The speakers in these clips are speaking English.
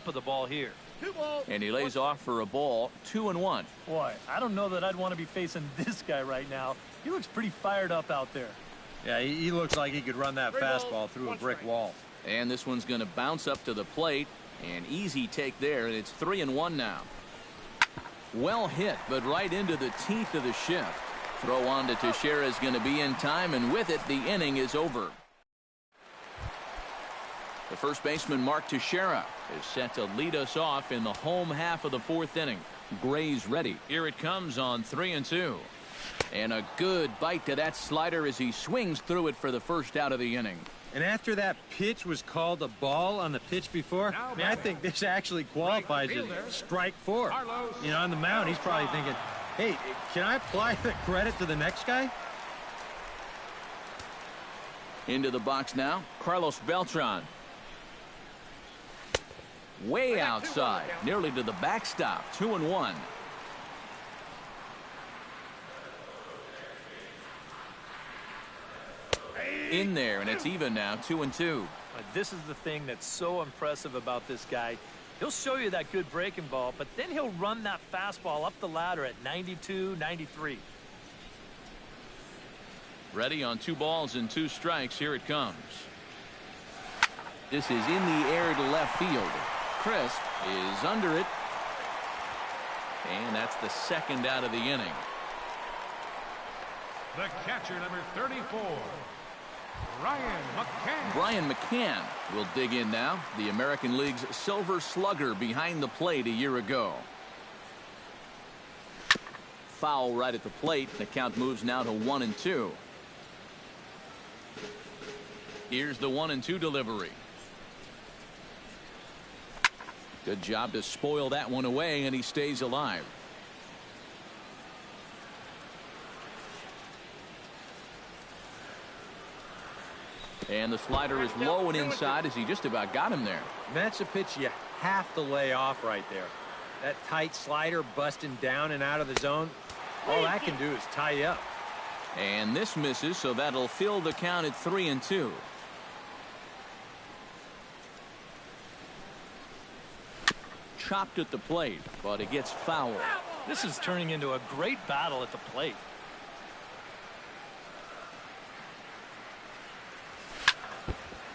of the ball here. And he lays off for a ball, 2-1. Boy, I don't know that I'd want to be facing this guy right now. He looks pretty fired up out there. Yeah, he looks like he could run that fastball through a brick wall. And this one's going to bounce up to the plate. An easy take there, and it's 3-1 now. Well hit, but right into the teeth of the shift. Throw on to Teixeira is going to be in time, and with it, the inning is over. The first baseman, Mark Teixeira, is set to lead us off in the home half of the fourth inning. Gray's ready. Here it comes on 3-2. And a good bite to that slider as he swings through it for the first out of the inning. And after that pitch was called a ball on the pitch before, I think this actually qualifies as strike 4. You know, on the mound, he's probably thinking, hey, can I apply the credit to the next guy? Into the box now, Carlos Beltran. Way outside, nearly to the backstop, 2-1. In there, and it's even now, 2-2. This is the thing that's so impressive about this guy. He'll show you that good breaking ball, but then he'll run that fastball up the ladder at 92, 93. Ready on 2 balls and 2 strikes. Here it comes. This is in the air to left field. Crisp is under it. And that's the second out of the inning. The catcher, number 34. Brian McCann will dig in now. The American League's Silver Slugger behind the plate a year ago. Foul right at the plate. The count moves now to 1-2. Here's the 1-2 delivery. Good job to spoil that one away, and he stays alive. And the slider is low and inside as he just about got him there. That's a pitch you have to lay off right there. That tight slider busting down and out of the zone, all that can do is tie you up. And this misses, so that'll fill the count at 3-2. Chopped at the plate, but it gets foul. This is turning into a great battle at the plate.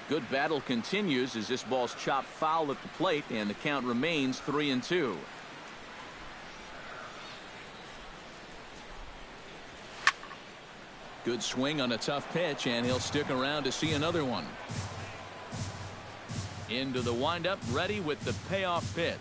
Good battle continues as this ball's chopped foul at the plate, and the count remains 3-2. Good swing on a tough pitch, and he'll stick around to see another one. Into the windup, ready with the payoff pitch.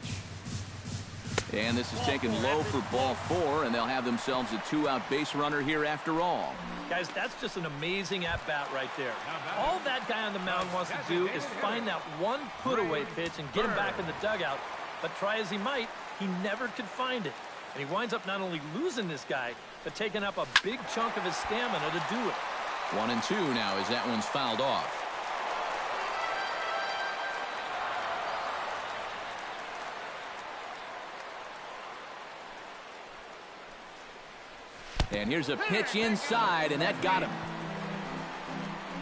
And this is taken low for ball 4, and they'll have themselves a 2-out base runner here after all. Guys, that's just an amazing at-bat right there. All that guy on the mound wants to do is find that one put-away pitch and get him back in the dugout. But try as he might, he never could find it. And he winds up not only losing this guy, but taking up a big chunk of his stamina to do it. 1-2 now as that one's fouled off. And here's a pitch inside, and that got him.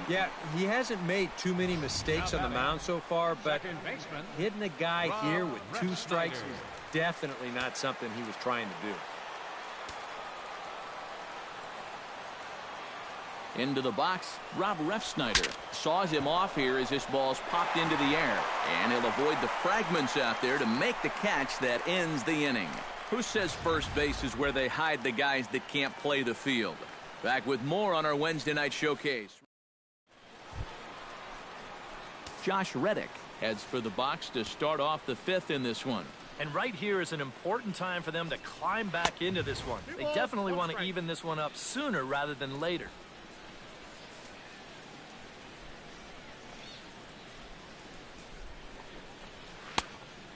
Yeah, he hasn't made too many mistakes on the mound so far, but hitting a guy here with 2 strikes is definitely not something he was trying to do. Into the box, Rob Refsnyder saws him off here as this ball's popped into the air, and he'll avoid the fragments out there to make the catch that ends the inning. Who says first base is where they hide the guys that can't play the field? Back with more on our Wednesday night showcase. Josh Reddick heads for the box to start off the 5th in this one. And right here is an important time for them to climb back into this one. They definitely want to even this one up sooner rather than later.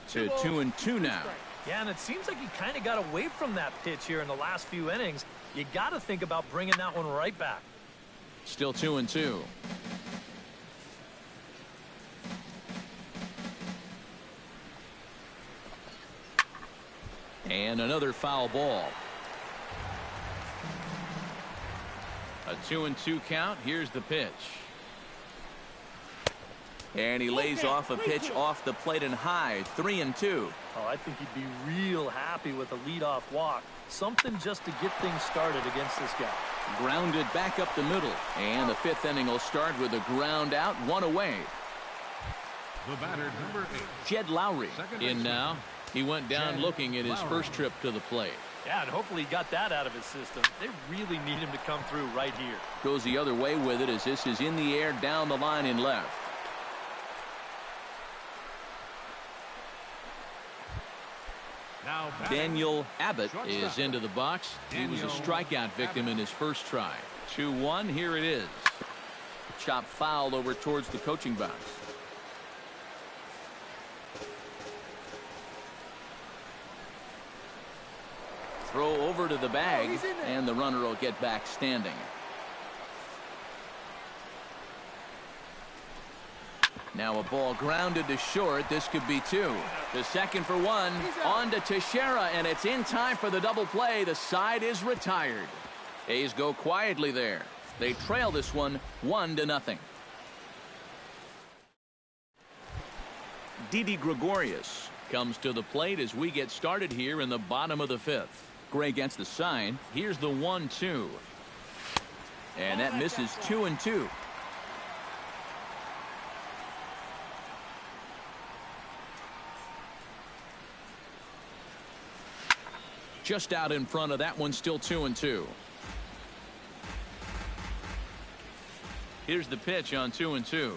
To 2-2 now. Yeah, and it seems like he kind of got away from that pitch here in the last few innings. You got to think about bringing that one right back. Still 2-2. And another foul ball. A 2-2 count. Here's the pitch. And he lays off a pitch off the plate and high, 3-2. Oh, I think he'd be real happy with a leadoff walk. Something just to get things started against this guy. Grounded back up the middle. And the fifth inning will start with a ground out, one away. The batter, number 8. Jed Lowry in now. He went down looking at his first trip to the plate. Yeah, and hopefully he got that out of his system. They really need him to come through right here. Goes the other way with it as this is in the air down the line in left. Now Daniel Abbott is into the box. He was a strikeout victim in his first try. 2-1, here it is. Chop foul over towards the coaching box. Throw over to the bag, and the runner will get back standing. Now a ball grounded to short. This could be 2. The second for 1. On to Teixeira, and it's in time for the double play. The side is retired. A's go quietly there. They trail this one 1-0. Didi Gregorius comes to the plate as we get started here in the bottom of the 5th. Gray gets the sign. Here's the 1-2. And that misses 2-2. Just out in front of that one, still 2-2. Here's the pitch on 2-2.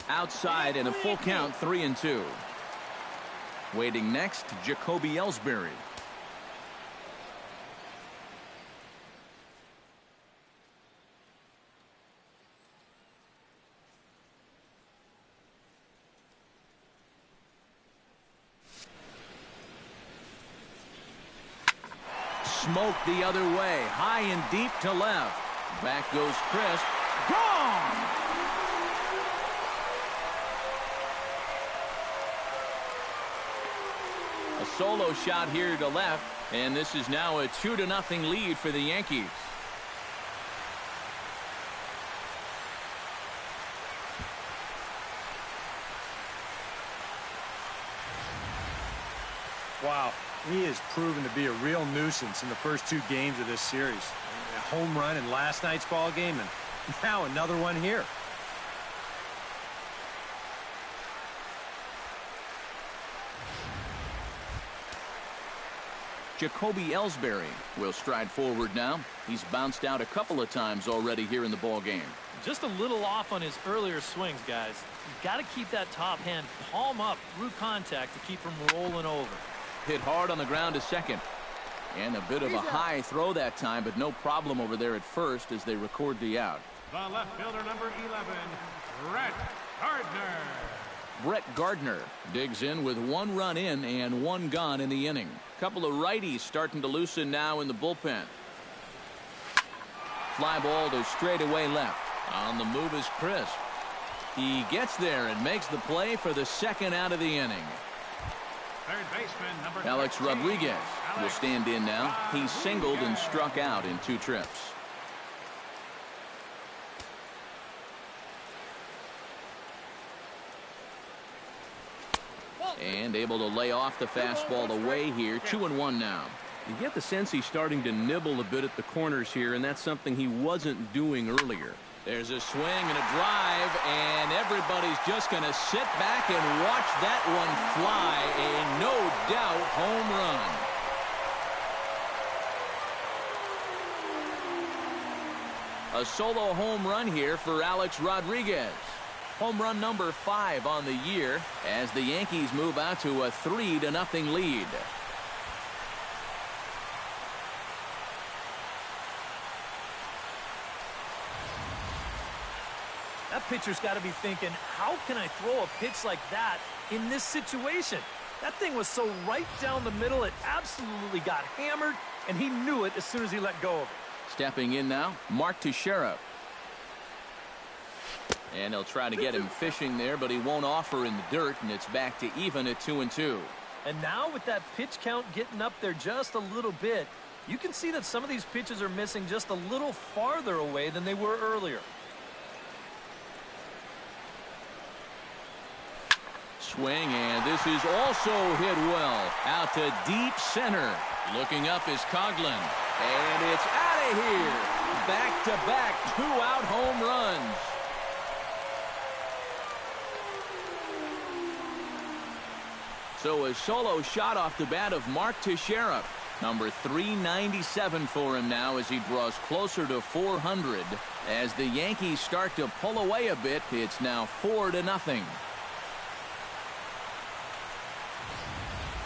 Outside and a full count, 3-2. Waiting next, Jacoby Ellsbury. Smoke the other way, high and deep to left. Back goes Crisp. Gone! A solo shot here to left, and this is now a 2-0 lead for the Yankees. Wow, he has proven to be a real nuisance in the first 2 games of this series. A home run in last night's ball game, and now another one here. Jacoby Ellsbury will stride forward now. He's bounced out a couple of times already here in the ball game. Just a little off on his earlier swings, guys. You've got to keep that top hand palm up through contact to keep him rolling over. Hit hard on the ground to second. And a bit of a high throw that time, but no problem over there at first as they record the out. The left fielder, number 11, Brett Gardner. Brett Gardner digs in with 1 run in and 1 gone in the inning. Couple of righties starting to loosen now in the bullpen. Fly ball to straightaway left. On the move is Crisp. He gets there and makes the play for the second out of the inning. Third baseman, number Alex 13, Rodriguez will Alex stand in now. He's singled and struck out in 2 trips. And able to lay off the fastball away here. 2-1 now. You get the sense he's starting to nibble a bit at the corners here, and that's something he wasn't doing earlier. There's a swing and a drive, and everybody's just going to sit back and watch that one fly. A no-doubt home run. A solo home run here for Alex Rodriguez. Home run number 5 on the year as the Yankees move out to a 3-0 lead. That pitcher's got to be thinking, how can I throw a pitch like that in this situation? That thing was so right down the middle, it absolutely got hammered, and he knew it as soon as he let go of it. Stepping in now, Mark Teixeira. And they'll try to get him fishing there, but he won't offer in the dirt, and it's back to even at 2-2. And now with that pitch count getting up there just a little bit, you can see that some of these pitches are missing just a little farther away than they were earlier. swing, and this is also hit well. Out to deep center. Looking up is Coughlin. And it's out of here. Back-to-back two-out home runs. So a solo shot off the bat of Mark Teixeira. Number 397 for him now as he draws closer to 400. As the Yankees start to pull away a bit, it's now 4-0.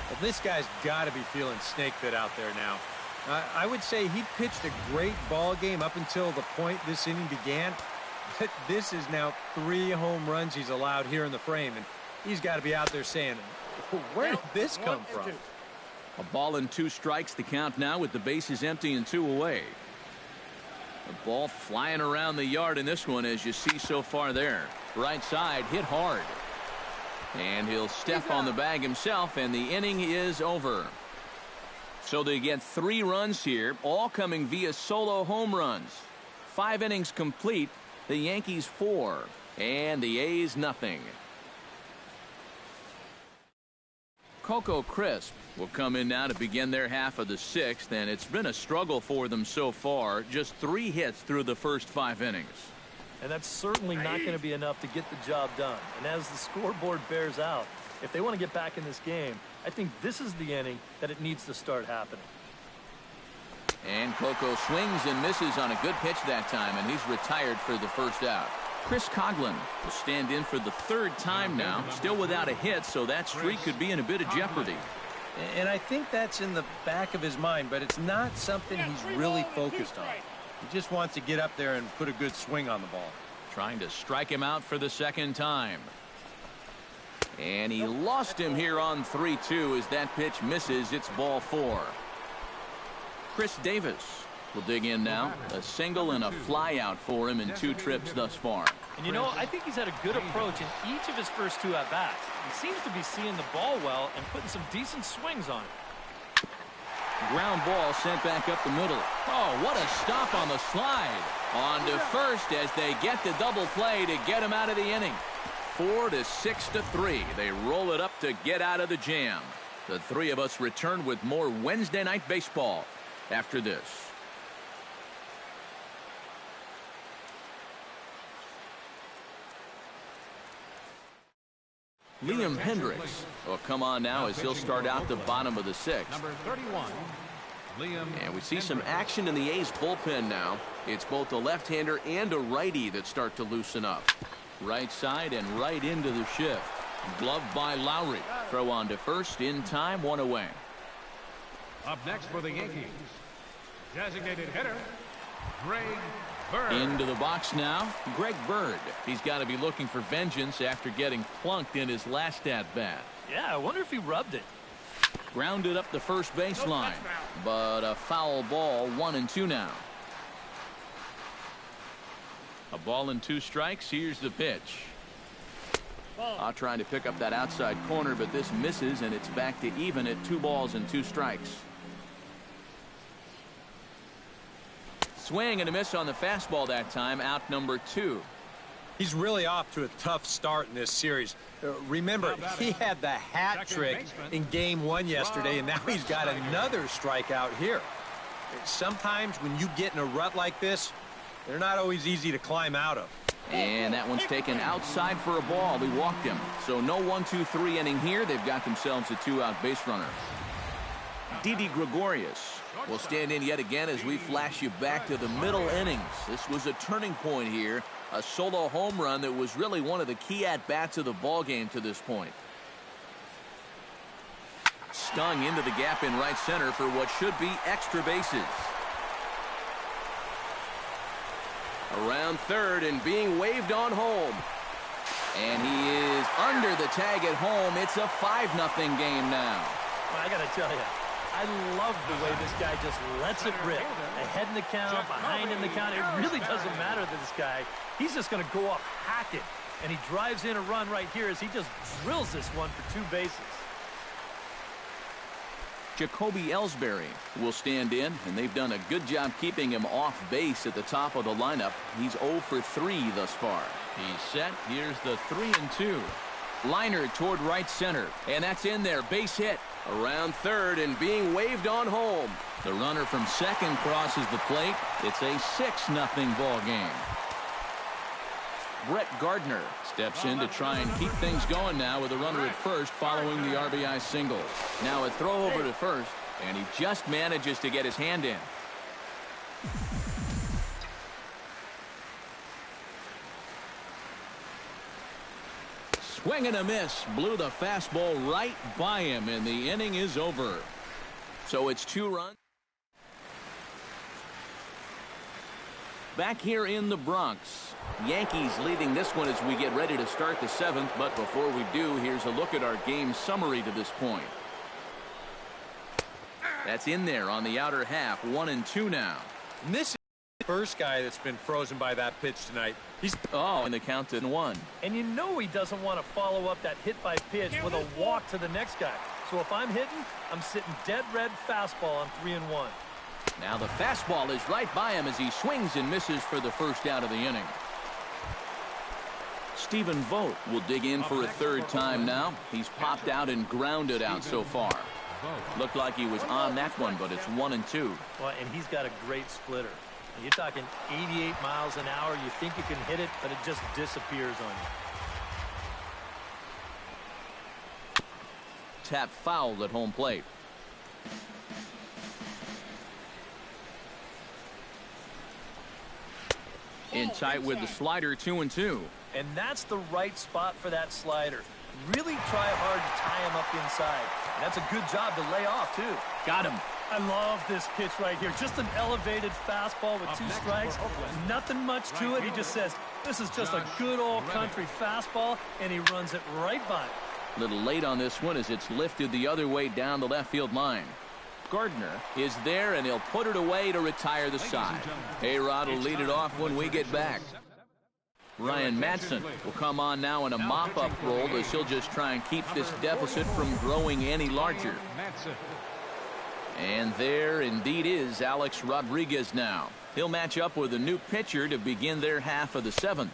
Well, this guy's got to be feeling snake bit out there now. I would say he pitched a great ball game up until the point this inning began. But this is now 3 home runs he's allowed here in the frame, and he's got to be out there saying, where did this come from? A ball and 2 strikes, the count now with the bases empty and 2 away. The ball flying around the yard in this one, as you see so far there. Right side hit hard. And he'll step on the bag himself, and the inning is over. So they get 3 runs here, all coming via solo home runs. 5 innings complete. The Yankees 4, and the A's nothing. Coco Crisp will come in now to begin their half of the 6th, and it's been a struggle for them so far. Just 3 hits through the first 5 innings. And that's certainly not going to be enough to get the job done. And as the scoreboard bears out, if they want to get back in this game, I think this is the inning that it needs to start happening. And Coco swings and misses on a good pitch that time, and he's retired for the first out. Chris Coughlin will stand in for the 3rd time now, still without a hit, so that streak could be in a bit of jeopardy. And I think that's in the back of his mind, but it's not something he's really focused on. He just wants to get up there and put a good swing on the ball. Trying to strike him out for the 2nd time. And he lost him here on 3-2 as that pitch misses. It's ball 4. Chris Davis will dig in now. A single and a fly out for him in 2 trips thus far. And you know, I think he's had a good approach in each of his first 2 at-bats. He seems to be seeing the ball well and putting some decent swings on it. Ground ball sent back up the middle. Oh, what a stop on the slide. On to first as they get the double play to get him out of the inning. 4-6-3. They roll it up to get out of the jam. The 3 of us return with more Wednesday Night Baseball after this. Liam Hendricks will come on now as he'll start out the bottom of the 6th. Number 31, Liam. And we see some action in the A's bullpen now. It's both a left-hander and a righty that start to loosen up. Right side and right into the shift. Gloved by Lowry. Throw on to first in time, 1 away. Up next for the Yankees, designated hitter, Greg Bird. Into the box now, Greg Bird. He's got to be looking for vengeance after getting plunked in his last at-bat. Yeah, I wonder if he rubbed it. Grounded up the first baseline, but a foul ball, 1-2 now. A ball and 2 strikes. Here's the pitch. Trying to pick up that outside corner, but this misses, and it's back to even at 2 balls and 2 strikes. Swing and a miss on the fastball that time, out number 2. He's really off to a tough start in this series. Remember, he had the hat trick in game 1 yesterday, and now he's got another strikeout here. Sometimes when you get in a rut like this, they're not always easy to climb out of. And that one's taken outside for a ball. He walked him. So no 1-2-3 inning here. They've got themselves a 2-out base runner. Didi Gregorius will stand in yet again as we flash you back to the middle innings. This was a turning point here. A solo home run that was really one of the key at-bats of the ball game to this point. Stung into the gap in right center for what should be extra bases. Around third and being waved on home. And he is under the tag at home. It's a 5-0 game now. Well, I got to tell you, I love the way this guy just lets it rip. Ahead in the count, behind in the count. It really doesn't matter to this guy. He's just going to go up hacking. And he drives in a run right here as he just drills this one for 2 bases. Jacoby Ellsbury will stand in, and they've done a good job keeping him off base at the top of the lineup. He's 0 for 3 thus far. He's set. Here's the 3-2. Liner toward right center, and that's in there. Base hit. Around third and being waved on home. The runner from second crosses the plate. It's a 6-0 ball game. Brett Gardner steps in to try and keep things going now with a runner at first following the RBI single. Now a throw over to first, and he just manages to get his hand in. Swing and a miss. Blew the fastball right by him, and the inning is over. So it's 2 runs. Back here in the Bronx. Yankees leading this one as we get ready to start the 7th. But before we do, here's a look at our game summary to this point. That's in there on the outer half. 1-2 now. And this is the first guy that's been frozen by that pitch tonight. And the count at 1. And you know he doesn't want to follow up that hit by pitch with a walk to the next guy. So if I'm hitting, I'm sitting dead red fastball on 3-1. Now the fastball is right by him as he swings and misses for the first out of the inning. Stephen Vogt will dig in for a 3rd time now. He's popped out and grounded out so far. Looked like he was on that one, but it's 1-2. Well, and he's got a great splitter. You're talking 88 miles an hour. You think you can hit it, but it just disappears on you. Tap fouled at home plate. In tight with the slider, 2-2. And that's the right spot for that slider. Really try hard to tie him up inside. And that's a good job to lay off, too. Got him. I love this pitch right here. Just an elevated fastball with 2 strikes. Nothing much to it. He just says, this is just a good old country fastball, and he runs it right by it. A little late on this one as it's lifted the other way down the left field line. Gardner is there, and he'll put it away to retire the side. A-Rod will lead it off when we get back. Ryan Madsen will come on now in a mop-up role as he'll just try and keep this deficit from growing any larger. And there indeed is Alex Rodriguez now. He'll match up with a new pitcher to begin their half of the 7th.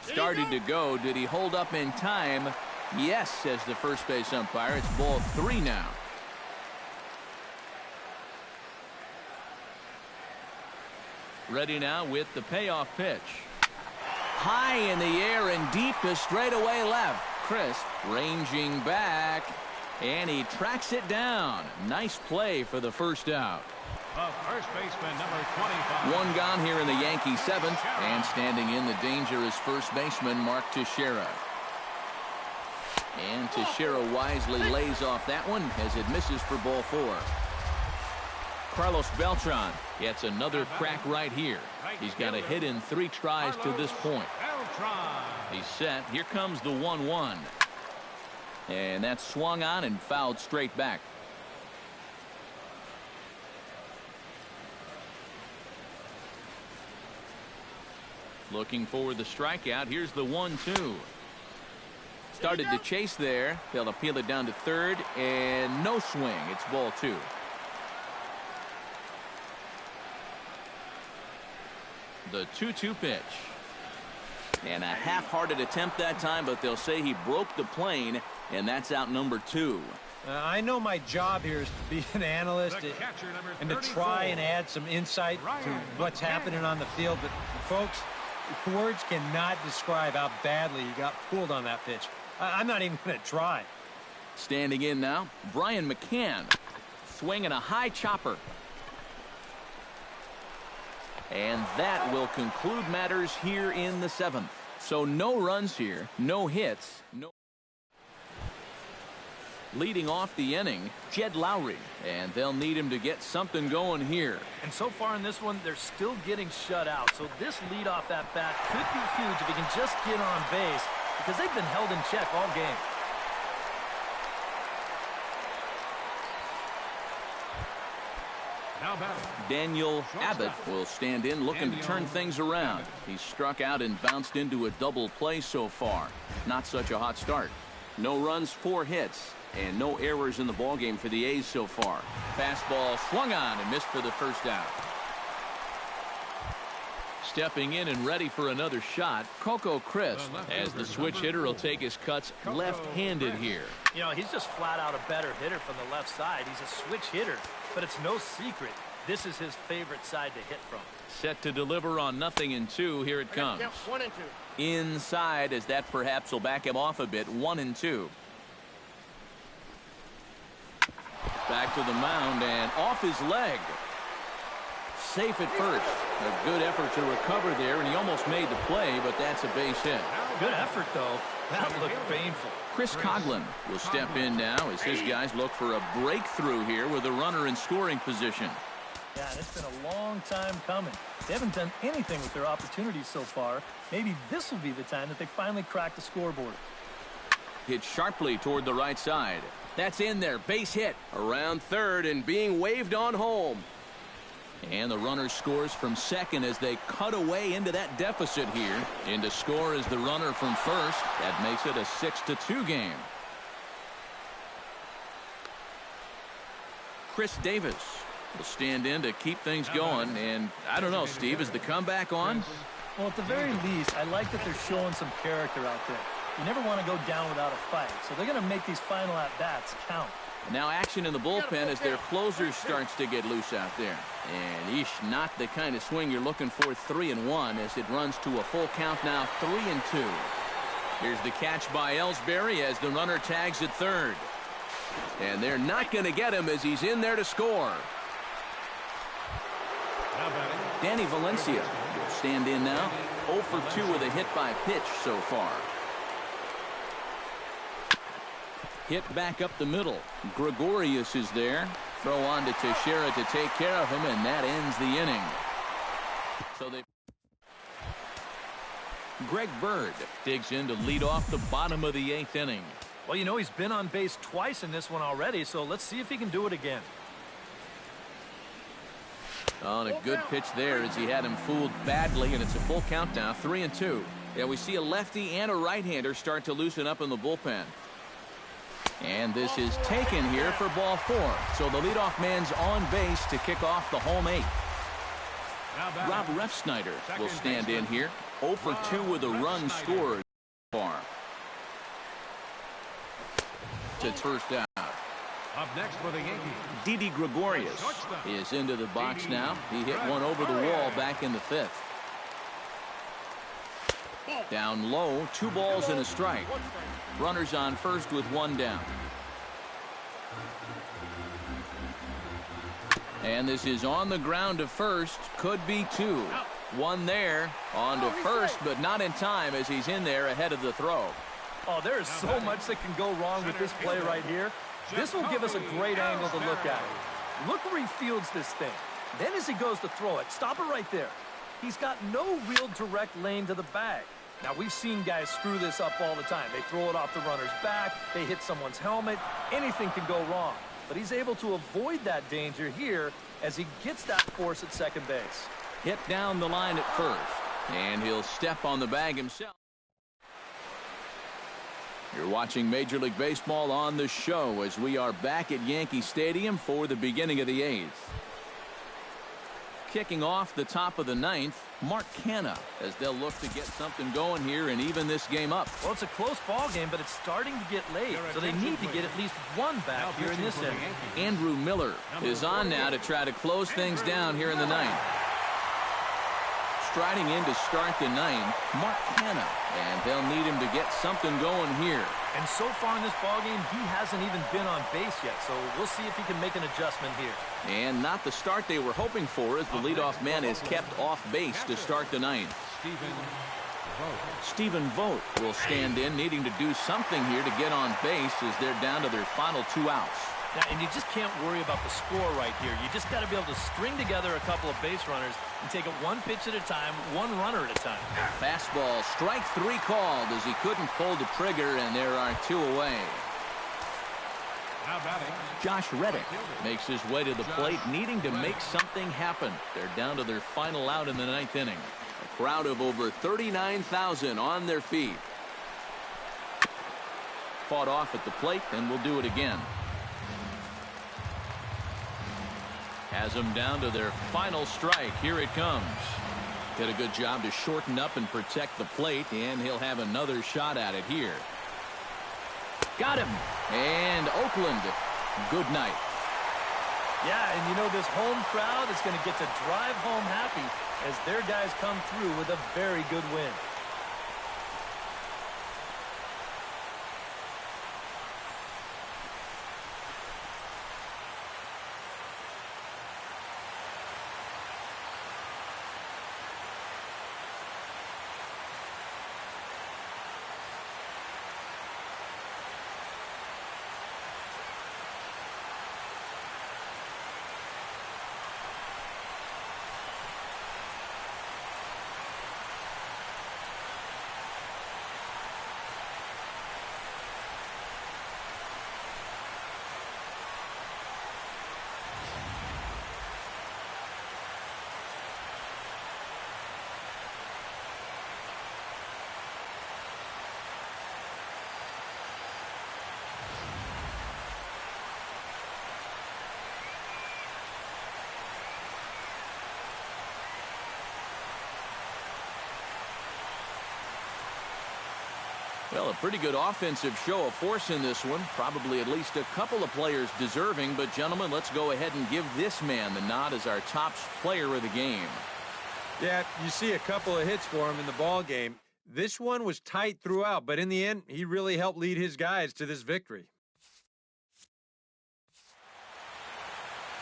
Started to go. Did he hold up in time? Yes, says the first base umpire. It's ball 3 now. Ready now with the payoff pitch. High in the air and deep to straightaway left. Crisp ranging back, and he tracks it down. Nice play for the first out. First baseman, number 25. 1 gone here in the Yankee 7th, and standing in the danger is first baseman Mark Teixeira. And Teixeira wisely lays off that one as it misses for ball 4. Carlos Beltran gets another crack right here. He's got a hit in 3 tries to this point. He's set. Here comes the 1-1. And that's swung on and fouled straight back. Looking for the strikeout. Here's the 1-2. Started to chase there. They'll appeal it down to third, and no swing. It's ball 2. The 2-2 pitch. And a half-hearted attempt that time, but they'll say he broke the plane, and that's out number 2. I know my job here is to be an analyst and to try and add some insight to what's happening on the field. But, folks, words cannot describe how badly he got pulled on that pitch. I'm not even going to try. Standing in now, Brian McCann. Swinging a high chopper. And that will conclude matters here in the 7th. So no runs here, no hits, no. Leading off the inning, Jed Lowry, and they'll need him to get something going here. And so far in this one, they're still getting shut out. So this lead off that bat could be huge if he can just get on base, because they've been held in check all game. Daniel Abbott will stand in looking to turn things around. He's struck out and bounced into a double play so far. Not such a hot start. No runs, 4 hits, and no errors in the ballgame for the A's so far. Fastball swung on and missed for the first out. Stepping in and ready for another shot, Coco Crisp, as the switch hitter will take his cuts left-handed here. You know, he's just flat out a better hitter from the left side. He's a switch hitter, but it's no secret. This is his favorite side to hit from. Set to deliver on 0-2. Here it comes. 1-2. Inside, as that perhaps will back him off a bit. 1-2. Back to the mound and off his leg. Safe at first. A good effort to recover there, and he almost made the play, but that's a base hit. Good effort, though. That looked painful. Chris Coughlin will step in now as his guys look for a breakthrough here with a runner in scoring position. Yeah, and it's been a long time coming. They haven't done anything with their opportunities so far. Maybe this will be the time that they finally crack the scoreboard. Hit sharply toward the right side. That's in there. Base hit. Around third and being waved on home. And the runner scores from second as they cut away into that deficit here. In to score is the runner from first. That makes it a 6-2 game. Chris Davis will stand in to keep things going. And I don't know, Steve, is the comeback on? Well, at the very least, I like that they're showing some character out there. You never want to go down without a fight, so they're going to make these final at-bats count. Now action in the bullpen as their closer starts to get loose out there. And not the kind of swing you're looking for. 3-1 as it runs to a full count now. 3-2. Here's the catch by Ellsbury as the runner tags at third. And they're not going to get him as he's in there to score. Danny Valencia will stand in now. 0 for 2 with a hit by pitch so far. Hit back up the middle. Gregorius is there. Throw on to Teixeira to take care of him, and that ends the inning. So Greg Bird digs in to lead off the bottom of the 8th inning. Well, you know, he's been on base twice in this one already, so let's see if he can do it again. On a good pitch there as he had him fooled badly, and it's a full count now. 3-2. Yeah, we see a lefty and a right-hander start to loosen up in the bullpen. And this is taken here for ball 4. So the leadoff man's on base to kick off the home 8th. Rob Refsnyder will stand in here. 0 for 2 with a run scored so far. It's first out. Up next for the Yankees, Didi Gregorius is into the box now. He hit one over the wall back in the 5th. Down low, 2 balls and a strike. Runners on first with 1 down. And this is on the ground to first. Could be 2. 1 there. On to first, but not in time as he's in there ahead of the throw. Oh, there is so much that can go wrong with this play right here. This will give us a great angle to look at it. Look where he fields this thing. Then as he goes to throw it, stop it right there. He's got no real direct lane to the bag. Now, we've seen guys screw this up all the time. They throw it off the runner's back. They hit someone's helmet. Anything can go wrong. But he's able to avoid that danger here as he gets that force at second base. Hit down the line at first. And he'll step on the bag himself. You're watching Major League Baseball on the show as we are back at Yankee Stadium for the beginning of the 8th. Kicking off the top of the 9th, Mark Canha, as they'll look to get something going here and even this game up. Well, it's a close ball game, but it's starting to get late, so they need to get at least 1 back here in this inning. Andrew Miller is on now to try to close things down here in the 9th. Striding in to start the 9th, Mark Canha, and they'll need him to get something going here. And so far in this ballgame, he hasn't even been on base yet, so we'll see if he can make an adjustment here. And not the start they were hoping for, as the leadoff man is kept off base to start the 9th. Stephen Vogt will stand in, needing to do something here to get on base as they're down to their final 2 outs. Now, and you just can't worry about the score right here. You just got to be able to string together a couple of base runners and take it 1 pitch at a time, 1 runner at a time. Fastball, strike 3 called as he couldn't pull the trigger, and there are 2 away. Josh Reddick makes his way to the plate, needing to make something happen. They're down to their final out in the 9th inning. A crowd of over 39,000 on their feet. Fought off at the plate, and we'll do it again. Has them down to their final strike. Here it comes. Did a good job to shorten up and protect the plate, and he'll have another shot at it here. Got him. And Oakland, good night. Yeah, and you know, this home crowd is going to get to drive home happy as their guys come through with a very good win. Well, a pretty good offensive show of force in this one. Probably at least a couple of players deserving. But, gentlemen, let's go ahead and give this man the nod as our top player of the game. Yeah, you see a couple of hits for him in the ball game. This one was tight throughout, but in the end, he really helped lead his guys to this victory.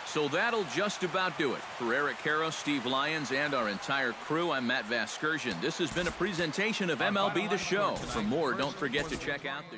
So that'll just about do it. For Eric Karros, Steve Lyons, and our entire crew, I'm Matt Vasgersian. This has been a presentation of MLB The Show. For more, don't forget to check out the